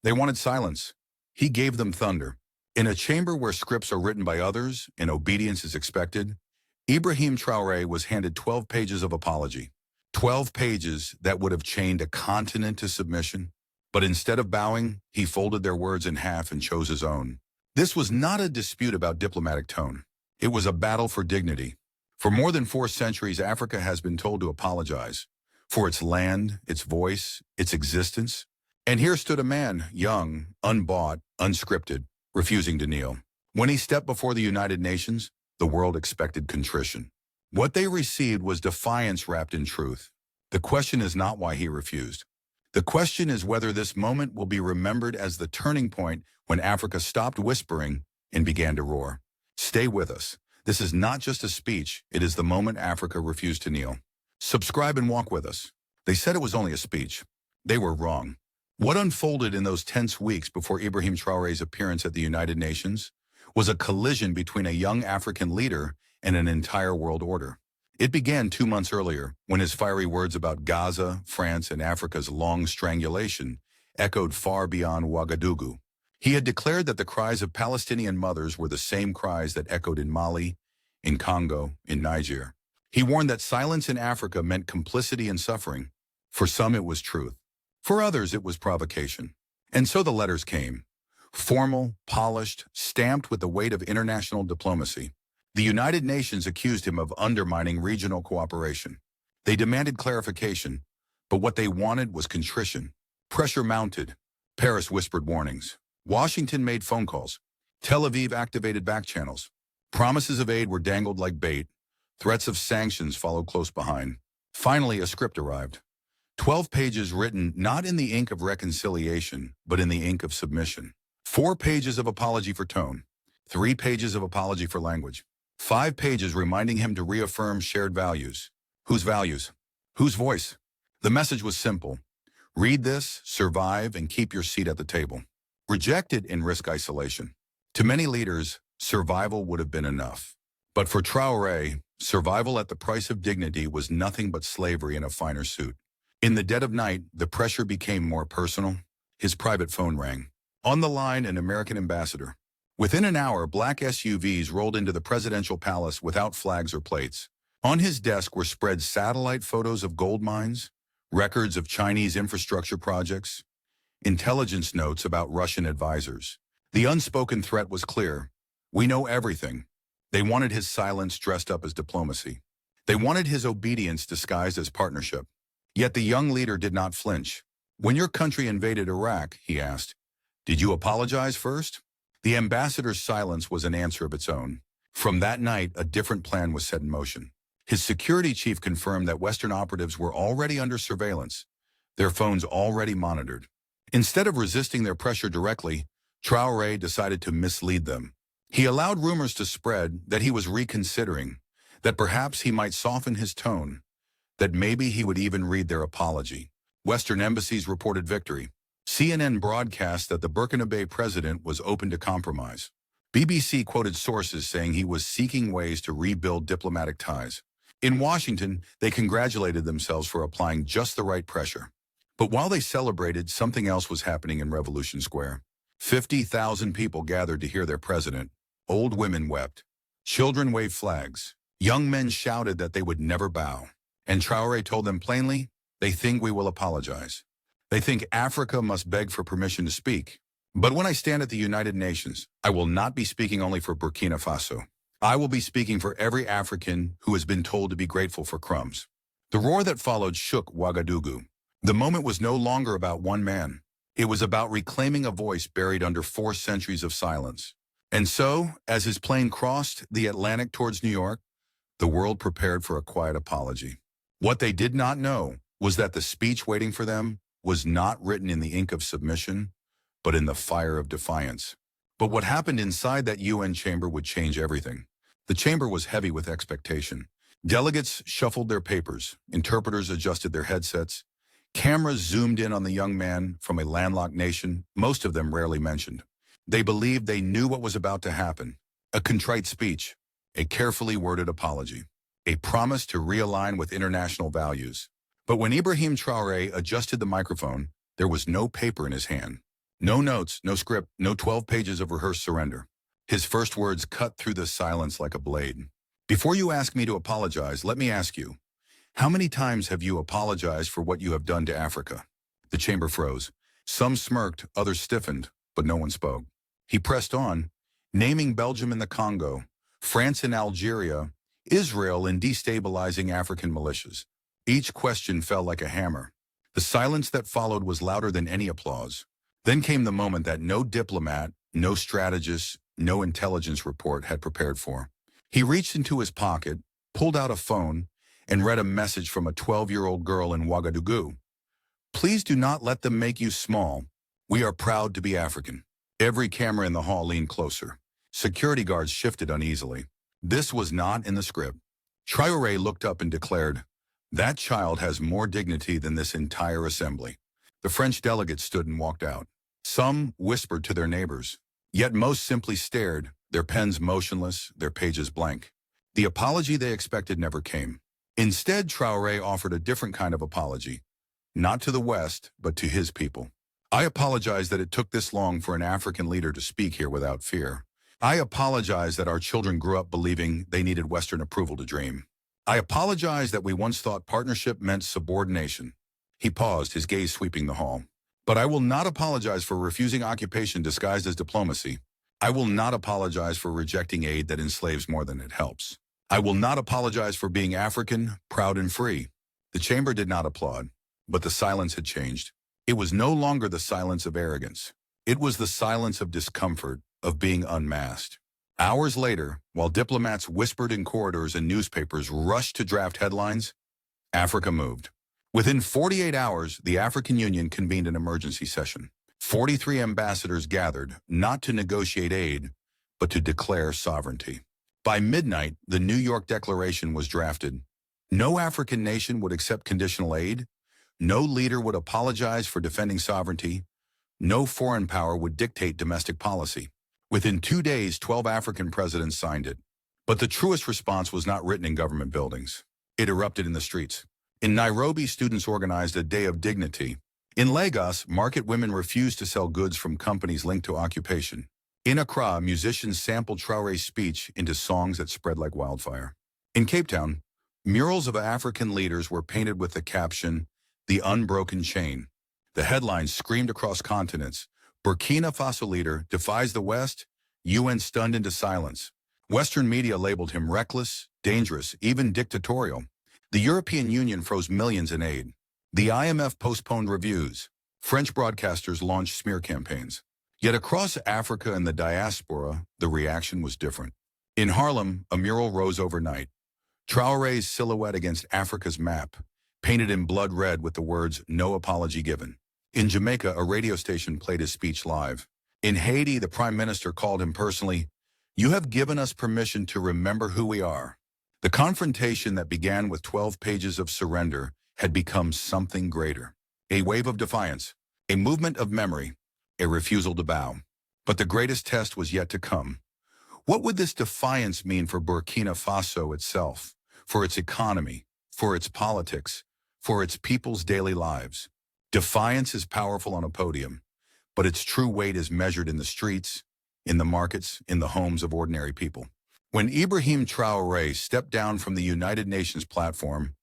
They wanted silence. He gave them thunder. In a chamber where scripts are written by others and obedience is expected, Ibrahim Traoré was handed 12 pages of apology. 12 pages that would have chained a continent to submission. But instead of bowing, he folded their words in half and chose his own. This was not a dispute about diplomatic tone. It was a battle for dignity. For more than 4 centuries, Africa has been told to apologize for its land, its voice, its existence. And here stood a man, young, unbought, unscripted, refusing to kneel. When he stepped before the United Nations, the world expected contrition. What they received was defiance wrapped in truth. The question is not why he refused. The question is whether this moment will be remembered as the turning point when Africa stopped whispering and began to roar. Stay with us. This is not just a speech. It is the moment Africa refused to kneel. Subscribe and walk with us. They said it was only a speech. They were wrong. What unfolded in those tense weeks before Ibrahim Traoré's appearance at the United Nations was a collision between a young African leader and an entire world order. It began 2 months earlier when his fiery words about Gaza, France, and Africa's long strangulation echoed far beyond Ouagadougou. He had declared that the cries of Palestinian mothers were the same cries that echoed in Mali, in Congo, in Niger. He warned that silence in Africa meant complicity in suffering. For some it was truth. For others it was provocation. And so the letters came. Formal, polished, stamped with the weight of international diplomacy. The United Nations accused him of undermining regional cooperation. They demanded clarification, but what they wanted was contrition. Pressure mounted. Paris whispered warnings. Washington made phone calls. Tel Aviv activated back channels. Promises of aid were dangled like bait. Threats of sanctions followed close behind. Finally, a script arrived. 12 pages written not in the ink of reconciliation, but in the ink of submission. 4 pages of apology for tone. 3 pages of apology for language. 5 pages reminding him to reaffirm shared values. Whose values? Whose voice? The message was simple. Read this, survive, and keep your seat at the table. Reject it and risk isolation. To many leaders, survival would have been enough. But for Traoré, survival at the price of dignity was nothing but slavery in a finer suit. In the dead of night, the pressure became more personal. His private phone rang. On the line, an American ambassador. Within an hour, black SUVs rolled into the presidential palace without flags or plates. On his desk were spread satellite photos of gold mines, records of Chinese infrastructure projects, intelligence notes about Russian advisors. The unspoken threat was clear. We know everything. They wanted his silence dressed up as diplomacy. They wanted his obedience disguised as partnership. Yet the young leader did not flinch. When your country invaded Iraq, he asked, did you apologize first? The ambassador's silence was an answer of its own. From that night, a different plan was set in motion. His security chief confirmed that Western operatives were already under surveillance, their phones already monitored. Instead of resisting their pressure directly, Traoré decided to mislead them. He allowed rumors to spread that he was reconsidering, that perhaps he might soften his tone, that maybe he would even read their apology. Western embassies reported victory. CNN broadcast that the Burkina Faso president was open to compromise. BBC quoted sources saying he was seeking ways to rebuild diplomatic ties. In Washington, they congratulated themselves for applying just the right pressure. But while they celebrated, something else was happening in Revolution Square. 50,000 people gathered to hear their president. Old women wept. Children waved flags. Young men shouted that they would never bow. And Traoré told them plainly, they think we will apologize. They think Africa must beg for permission to speak. But when I stand at the United Nations, I will not be speaking only for Burkina Faso. I will be speaking for every African who has been told to be grateful for crumbs. The roar that followed shook Ouagadougou. The moment was no longer about one man. It was about reclaiming a voice buried under 4 centuries of silence. And so, as his plane crossed the Atlantic towards New York, the world prepared for a quiet apology. What they did not know was that the speech waiting for them was not written in the ink of submission, but in the fire of defiance. But what happened inside that UN chamber would change everything. The chamber was heavy with expectation. Delegates shuffled their papers, interpreters adjusted their headsets, cameras zoomed in on the young man from a landlocked nation, most of them rarely mentioned. They believed they knew what was about to happen. A contrite speech, a carefully worded apology, a promise to realign with international values. But when Ibrahim Traoré adjusted the microphone, there was no paper in his hand. No notes, no script, no 12 pages of rehearsed surrender. His first words cut through the silence like a blade. Before you ask me to apologize, let me ask you, how many times have you apologized for what you have done to Africa? The chamber froze. Some smirked, others stiffened, but no one spoke. He pressed on, naming Belgium and the Congo, France and Algeria, Israel and destabilizing African militias. Each question fell like a hammer. The silence that followed was louder than any applause. Then came the moment that no diplomat, no strategist, no intelligence report had prepared for. He reached into his pocket, pulled out a phone, and read a message from a 12-year-old girl in Ouagadougou. Please do not let them make you small. We are proud to be African. Every camera in the hall leaned closer. Security guards shifted uneasily. This was not in the script. Traoré looked up and declared, "That child has more dignity than this entire assembly." The French delegates stood and walked out. Some whispered to their neighbors, yet most simply stared, their pens motionless, their pages blank. The apology they expected never came. Instead, Traoré offered a different kind of apology, not to the West, but to his people. I apologize that it took this long for an African leader to speak here without fear. I apologize that our children grew up believing they needed Western approval to dream. I apologize that we once thought partnership meant subordination. He paused, his gaze sweeping the hall. But I will not apologize for refusing occupation disguised as diplomacy. I will not apologize for rejecting aid that enslaves more than it helps. I will not apologize for being African, proud and free. The chamber did not applaud, but the silence had changed. It was no longer the silence of arrogance. It was the silence of discomfort, of being unmasked. Hours later, while diplomats whispered in corridors and newspapers rushed to draft headlines, Africa moved. Within 48 hours, the African Union convened an emergency session. 43 ambassadors gathered, not to negotiate aid, but to declare sovereignty. By midnight, the New York Declaration was drafted. No African nation would accept conditional aid. No leader would apologize for defending sovereignty. No foreign power would dictate domestic policy. Within 2 days, 12 African presidents signed it. But the truest response was not written in government buildings. It erupted in the streets. In Nairobi, students organized a Day of Dignity. In Lagos, market women refused to sell goods from companies linked to occupation. In Accra, musicians sampled Traoré's speech into songs that spread like wildfire. In Cape Town, murals of African leaders were painted with the caption, "The Unbroken Chain." The headlines screamed across continents. Burkina Faso leader defies the West, UN stunned into silence. Western media labeled him reckless, dangerous, even dictatorial. The European Union froze millions in aid. The IMF postponed reviews. French broadcasters launched smear campaigns. Yet across Africa and the diaspora, the reaction was different. In Harlem, a mural rose overnight. Traoré's silhouette against Africa's map, painted in blood red with the words, "No apology given." In Jamaica, a radio station played his speech live. In Haiti, the prime minister called him personally, "You have given us permission to remember who we are." The confrontation that began with 12 pages of surrender had become something greater. A wave of defiance, a movement of memory, a refusal to bow. But the greatest test was yet to come. What would this defiance mean for Burkina Faso itself, for its economy, for its politics, for its people's daily lives? Defiance is powerful on a podium, but its true weight is measured in the streets, in the markets, in the homes of ordinary people. When Ibrahim Traoré stepped down from the United Nations platform,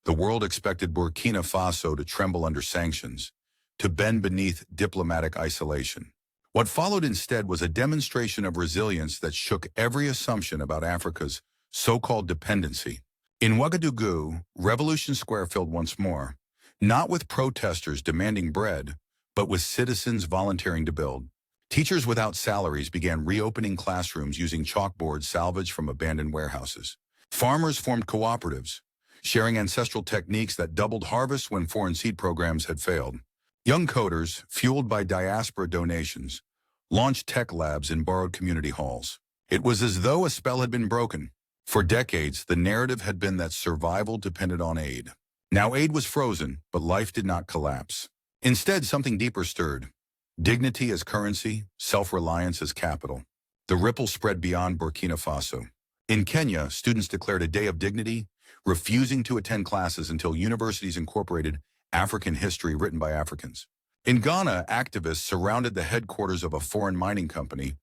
the world expected Burkina Faso to tremble under sanctions, to bend beneath diplomatic isolation. What followed instead was a demonstration of resilience that shook every assumption about Africa's so-called dependency. In Ouagadougou, Revolution Square filled once more, not with protesters demanding bread, but with citizens volunteering to build. Teachers without salaries began reopening classrooms using chalkboards salvaged from abandoned warehouses. Farmers formed cooperatives, sharing ancestral techniques that doubled harvests when foreign seed programs had failed. Young coders, fueled by diaspora donations, launched tech labs in borrowed community halls. It was as though a spell had been broken. For decades, the narrative had been that survival depended on aid. Now aid was frozen, but life did not collapse. Instead, something deeper stirred. Dignity as currency, self-reliance as capital. The ripple spread beyond Burkina Faso. In Kenya, students declared a day of dignity, refusing to attend classes until universities incorporated African history written by Africans. In Ghana, activists surrounded the headquarters of a foreign mining company,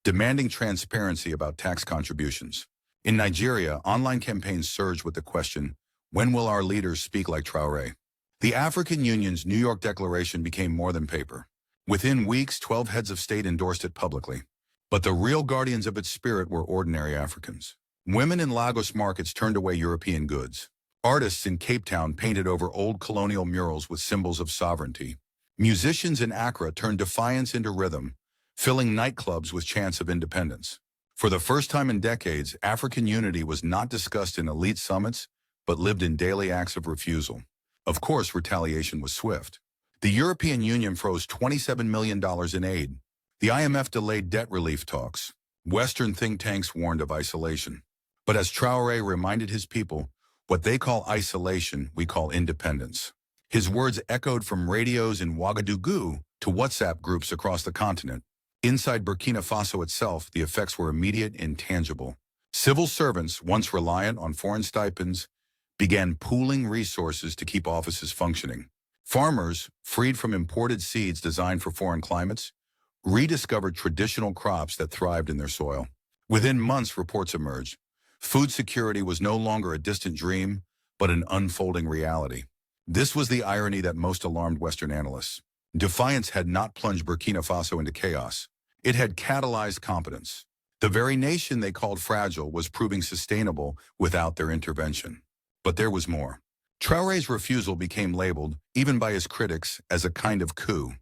demanding transparency about tax contributions. In Nigeria, online campaigns surged with the question, when will our leaders speak like Traoré? The African Union's New York Declaration became more than paper. Within weeks, 12 heads of state endorsed it publicly. But the real guardians of its spirit were ordinary Africans. Women in Lagos markets turned away European goods. Artists in Cape Town painted over old colonial murals with symbols of sovereignty. Musicians in Accra turned defiance into rhythm, filling nightclubs with chants of independence. For the first time in decades, African unity was not discussed in elite summits, but lived in daily acts of refusal. Of course, retaliation was swift. The European Union froze $27 million in aid. The IMF delayed debt relief talks. Western think tanks warned of isolation. But as Traoré reminded his people, what they call isolation, we call independence. His words echoed from radios in Ouagadougou to WhatsApp groups across the continent. Inside Burkina Faso itself, the effects were immediate and tangible. Civil servants, once reliant on foreign stipends, began pooling resources to keep offices functioning. Farmers, freed from imported seeds designed for foreign climates, rediscovered traditional crops that thrived in their soil. Within months, reports emerged. Food security was no longer a distant dream, but an unfolding reality. This was the irony that most alarmed Western analysts. Defiance had not plunged Burkina Faso into chaos. It had catalyzed competence. The very nation they called fragile was proving sustainable without their intervention. But there was more. Traoré's refusal became labeled, even by his critics, as a kind of coup.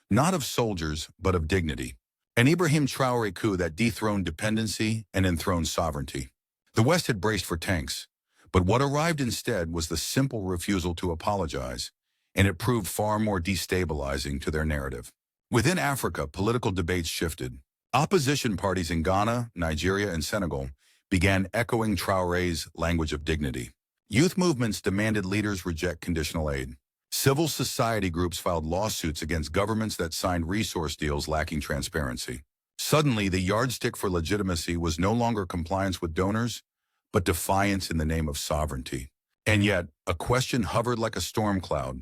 Not of soldiers, but of dignity. An Ibrahim Traoré coup that dethroned dependency and enthroned sovereignty. The West had braced for tanks, but what arrived instead was the simple refusal to apologize, and it proved far more destabilizing to their narrative. Within Africa, political debates shifted. Opposition parties in Ghana, Nigeria, and Senegal began echoing Traoré's language of dignity. Youth movements demanded leaders reject conditional aid. Civil society groups filed lawsuits against governments that signed resource deals lacking transparency. Suddenly, the yardstick for legitimacy was no longer compliance with donors, but defiance in the name of sovereignty. And yet, a question hovered like a storm cloud.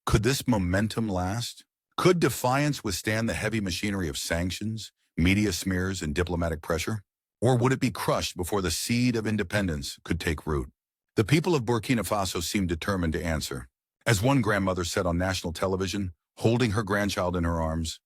Could this momentum last? Could defiance withstand the heavy machinery of sanctions, media smears, and diplomatic pressure? Or would it be crushed before the seed of independence could take root? The people of Burkina Faso seemed determined to answer. As one grandmother said on national television, holding her grandchild in her arms,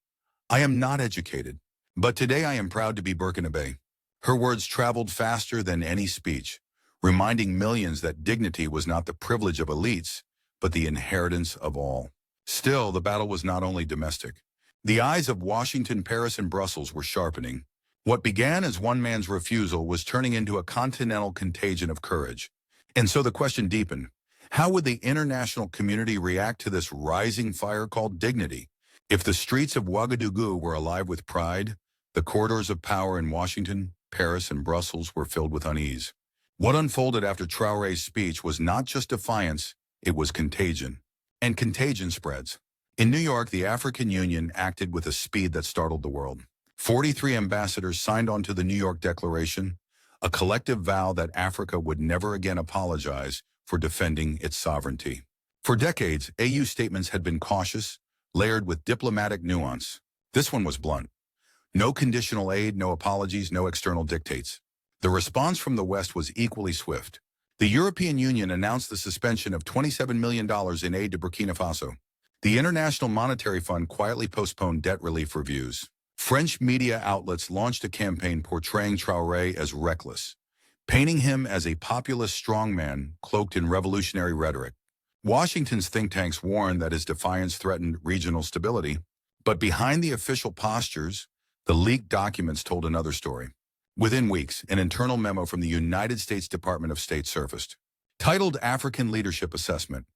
"I am not educated, but today I am proud to be Burkinabe." Her words traveled faster than any speech, reminding millions that dignity was not the privilege of elites, but the inheritance of all. Still, the battle was not only domestic. The eyes of Washington, Paris, and Brussels were sharpening. What began as one man's refusal was turning into a continental contagion of courage. And so the question deepened. How would the international community react to this rising fire called dignity? If the streets of Ouagadougou were alive with pride, the corridors of power in Washington, Paris, and Brussels were filled with unease. What unfolded after Traoré's speech was not just defiance, it was contagion. And contagion spreads. In New York, the African Union acted with a speed that startled the world. 43 ambassadors signed on to the New York Declaration, a collective vow that Africa would never again apologize for defending its sovereignty. For decades, AU statements had been cautious, layered with diplomatic nuance. This one was blunt. No conditional aid, no apologies, no external dictates. The response from the West was equally swift. The European Union announced the suspension of $27 million in aid to Burkina Faso. The International Monetary Fund quietly postponed debt relief reviews. French media outlets launched a campaign portraying Traoré as reckless, painting him as a populist strongman cloaked in revolutionary rhetoric. Washington's think tanks warned that his defiance threatened regional stability, but behind the official postures, the leaked documents told another story. Within weeks, an internal memo from the United States Department of State surfaced. Titled African Leadership Assessment,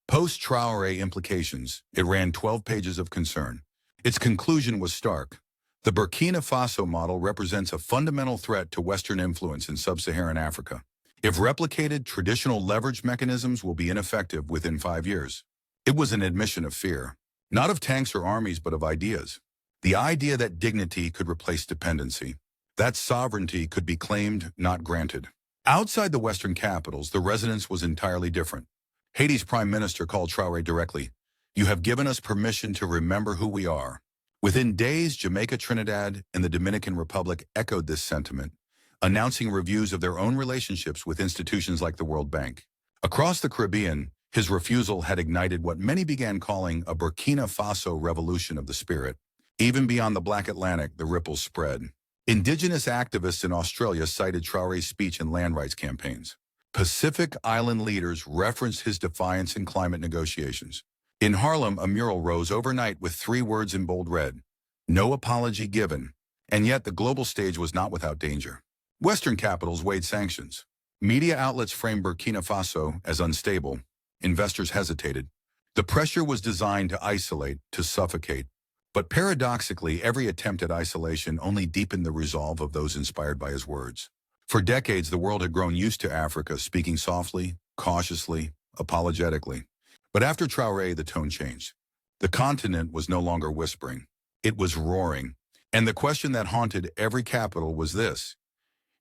Post-Traoré Implications, it ran 12 pages of concern. Its conclusion was stark. The Burkina Faso model represents a fundamental threat to Western influence in sub-Saharan Africa. If replicated, traditional leverage mechanisms will be ineffective within 5 years. It was an admission of fear, not of tanks or armies, but of ideas. The idea that dignity could replace dependency, that sovereignty could be claimed, not granted. Outside the Western capitals, the resonance was entirely different. Haiti's prime minister called Traoré directly, You have given us permission to remember who we are. Within days, Jamaica, Trinidad, and the Dominican Republic echoed this sentiment, announcing reviews of their own relationships with institutions like the World Bank. Across the Caribbean, his refusal had ignited what many began calling a Burkina Faso Revolution of the spirit. Even beyond the Black Atlantic, the ripples spread. Indigenous activists in Australia cited Traoré's speech in land rights campaigns. Pacific Island leaders referenced his defiance in climate negotiations. In Harlem, a mural rose overnight with 3 words in bold red: "No apology given." And yet the global stage was not without danger. Western capitals weighed sanctions. Media outlets framed Burkina Faso as unstable. Investors hesitated. The pressure was designed to isolate, to suffocate. But paradoxically, every attempt at isolation only deepened the resolve of those inspired by his words. For decades, the world had grown used to Africa speaking softly, cautiously, apologetically. But after Traoré, the tone changed. The continent was no longer whispering. It was roaring. And the question that haunted every capital was this: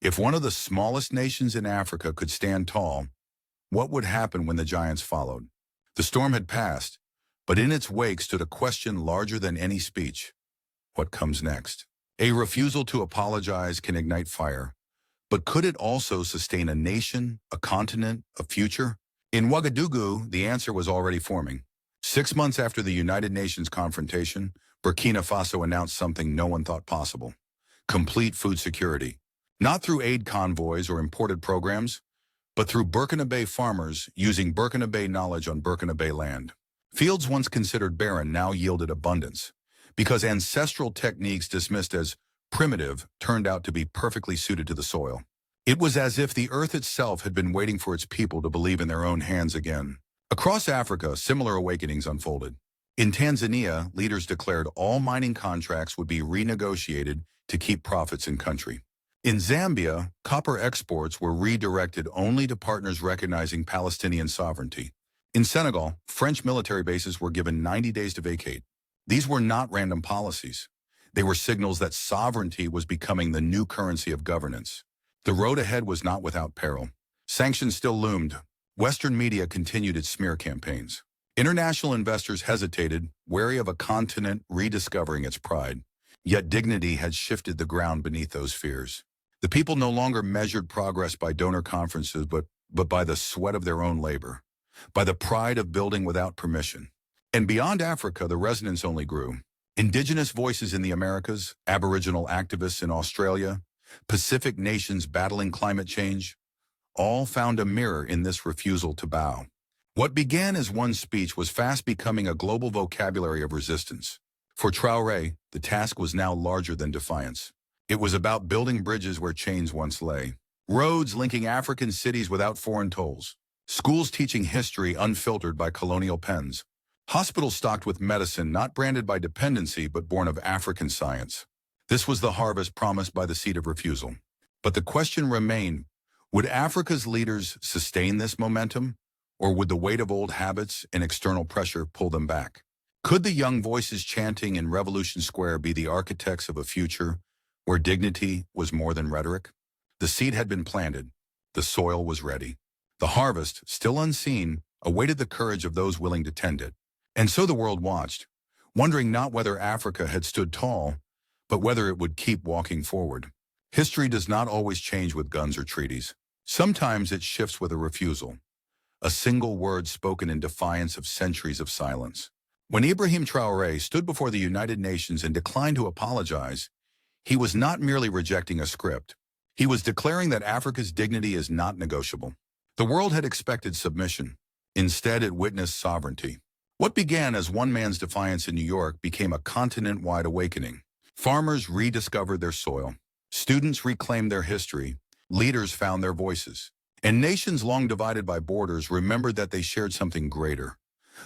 if one of the smallest nations in Africa could stand tall, what would happen when the giants followed? The storm had passed, but in its wake stood a question larger than any speech. What comes next? A refusal to apologize can ignite fire. But could it also sustain a nation, a continent, a future? In Ouagadougou, the answer was already forming. 6 months after the United Nations confrontation, Burkina Faso announced something no one thought possible: complete food security. Not through aid convoys or imported programs, but through Burkinabe farmers using Burkinabe knowledge on Burkinabe land. Fields once considered barren now yielded abundance, because ancestral techniques dismissed as primitive turned out to be perfectly suited to the soil. It was as if the earth itself had been waiting for its people to believe in their own hands again. Across Africa, similar awakenings unfolded. In Tanzania, leaders declared all mining contracts would be renegotiated to keep profits in country. In Zambia, copper exports were redirected only to partners recognizing Palestinian sovereignty. In Senegal, French military bases were given 90 days to vacate. These were not random policies. They were signals that sovereignty was becoming the new currency of governance. The road ahead was not without peril. Sanctions still loomed. Western media continued its smear campaigns. International investors hesitated, wary of a continent rediscovering its pride. Yet dignity had shifted the ground beneath those fears. The people no longer measured progress by donor conferences, but by the sweat of their own labor, by the pride of building without permission. And beyond Africa, the resonance only grew. Indigenous voices in the Americas, Aboriginal activists in Australia, Pacific nations battling climate change, all found a mirror in this refusal to bow. What began as one speech was fast becoming a global vocabulary of resistance. For Traoré, the task was now larger than defiance. It was about building bridges where chains once lay, roads linking African cities without foreign tolls, schools teaching history unfiltered by colonial pens, hospitals stocked with medicine not branded by dependency but born of African science. This was the harvest promised by the seed of refusal. But the question remained: would Africa's leaders sustain this momentum, or would the weight of old habits and external pressure pull them back? Could the young voices chanting in Revolution Square be the architects of a future where dignity was more than rhetoric? The seed had been planted. The soil was ready. The harvest, still unseen, awaited the courage of those willing to tend it. And so the world watched, wondering not whether Africa had stood tall, but whether it would keep walking forward. History does not always change with guns or treaties. Sometimes it shifts with a refusal, a single word spoken in defiance of centuries of silence. When Ibrahim Traoré stood before the United Nations and declined to apologize, he was not merely rejecting a script. He was declaring that Africa's dignity is not negotiable. The world had expected submission. Instead, it witnessed sovereignty. What began as one man's defiance in New York became a continent-wide awakening. Farmers rediscovered their soil. Students reclaimed their history. Leaders found their voices. And nations long divided by borders remembered that they shared something greater: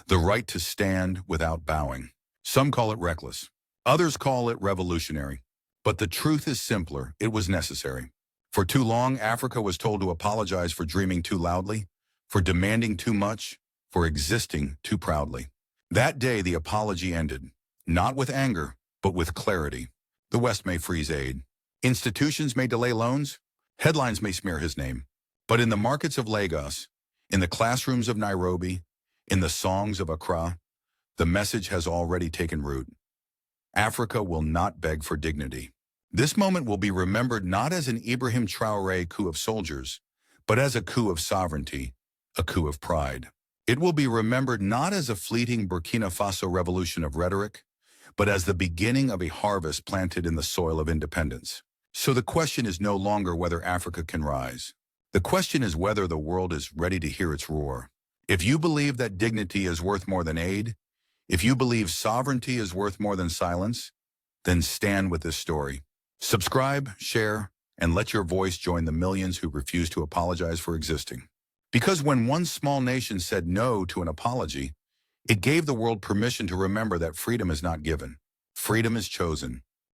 the right to stand without bowing. Some call it reckless. Others call it revolutionary. But the truth is simpler: it was necessary. For too long, Africa was told to apologize for dreaming too loudly, for demanding too much, for existing too proudly. That day, the apology ended, not with anger, but with clarity. The West may freeze aid. Institutions may delay loans. Headlines may smear his name. But in the markets of Lagos, in the classrooms of Nairobi, in the songs of Accra, The message has already taken root. Africa will not beg for dignity. This moment will be remembered not as an Ibrahim Traoré coup of soldiers, but as a coup of sovereignty, a coup of pride. It will be remembered not as a fleeting Burkina Faso Revolution of rhetoric, but as the beginning of a harvest planted in the soil of independence. So the question is no longer whether Africa can rise. The question is whether the world is ready to hear its roar. If you believe that dignity is worth more than aid, if you believe sovereignty is worth more than silence, then stand with this story. Subscribe, share, and let your voice join the millions who refuse to apologize for existing. Because when one small nation said no to an apology, it gave the world permission to remember that freedom is not given. Freedom is chosen.